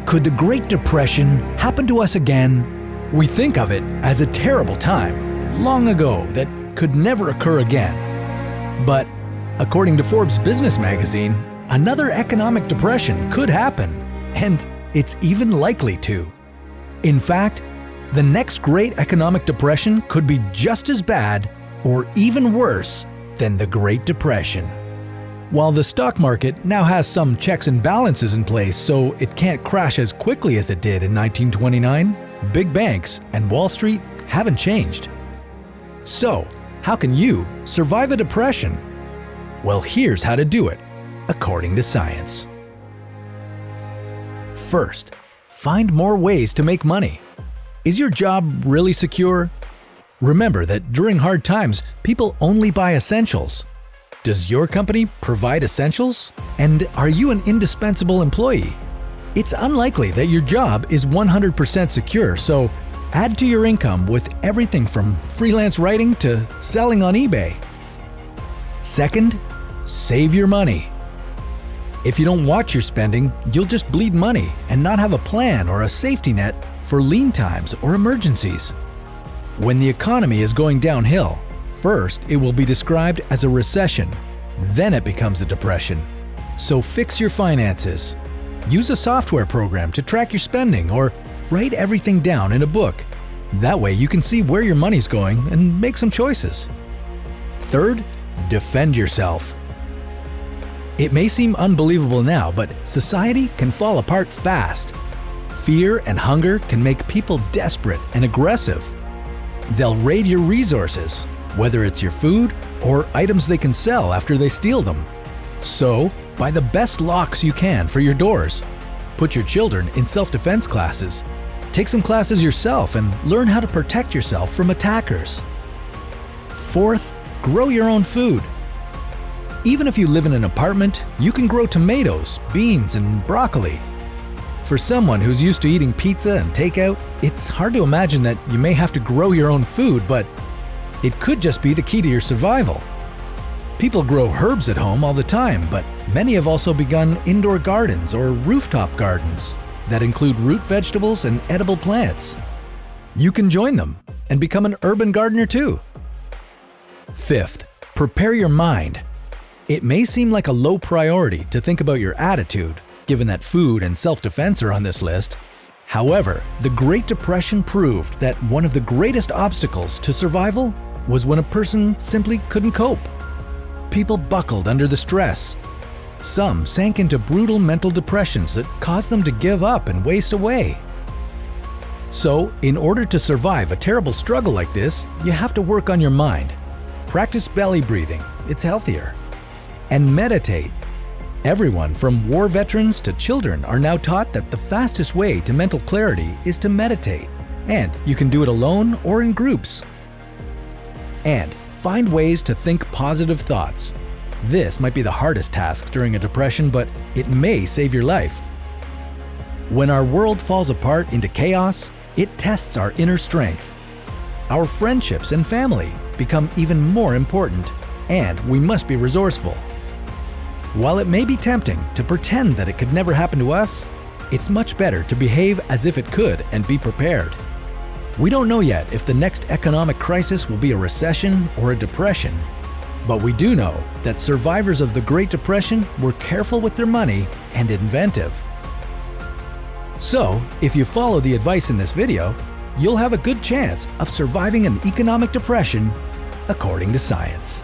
Could the Great Depression happen to us again? We think of it as a terrible time, long ago, that could never occur again. But according to Forbes business magazine, another economic depression could happen, and it's even likely to. In fact, the next great economic depression could be just as bad or even worse than the Great Depression. While the stock market now has some checks and balances in place so it can't crash as quickly as it did in 1929, big banks and Wall Street haven't changed. So, how can you survive a depression? Well, here's how to do it, according to science. First, find more ways to make money. Is your job really secure? Remember that during hard times, people only buy essentials. Does your company provide essentials? And are you an indispensable employee? It's unlikely that your job is 100% secure, so add to your income with everything from freelance writing to selling on eBay. Second, save your money. If you don't watch your spending, you'll just bleed money and not have a plan or a safety net for lean times or emergencies. When the economy is going downhill, first it will be described as a recession, then it becomes a depression. So fix your finances. Use a software program to track your spending or write everything down in a book. That way you can see where your money's going and make some choices. Third, defend yourself. It may seem unbelievable now, but society can fall apart fast. Fear and hunger can make people desperate and aggressive. They'll raid your resources, whether it's your food or items they can sell after they steal them. So, buy the best locks you can for your doors. Put your children in self-defense classes. Take some classes yourself and learn how to protect yourself from attackers. Fourth, grow your own food. Even if you live in an apartment, you can grow tomatoes, beans, and broccoli. For someone who's used to eating pizza and takeout, it's hard to imagine that you may have to grow your own food, but it could just be the key to your survival. People grow herbs at home all the time, but many have also begun indoor gardens or rooftop gardens that include root vegetables and edible plants. You can join them and become an urban gardener too. Fifth, prepare your mind. It may seem like a low priority to think about your attitude, given that food and self-defense are on this list. However, the Great Depression proved that one of the greatest obstacles to survival was when a person simply couldn't cope. People buckled under the stress. Some sank into brutal mental depressions that caused them to give up and waste away. So, in order to survive a terrible struggle like this, you have to work on your mind. Practice belly breathing, it's healthier. And meditate. Everyone from war veterans to children are now taught that the fastest way to mental clarity is to meditate, and you can do it alone or in groups. And find ways to think positive thoughts. This might be the hardest task during a depression, but it may save your life. When our world falls apart into chaos, it tests our inner strength. Our friendships and family become even more important, and we must be resourceful. While it may be tempting to pretend that it could never happen to us, it's much better to behave as if it could and be prepared. We don't know yet if the next economic crisis will be a recession or a depression, but we do know that survivors of the Great Depression were careful with their money and inventive. So, if you follow the advice in this video, you'll have a good chance of surviving an economic depression according to science.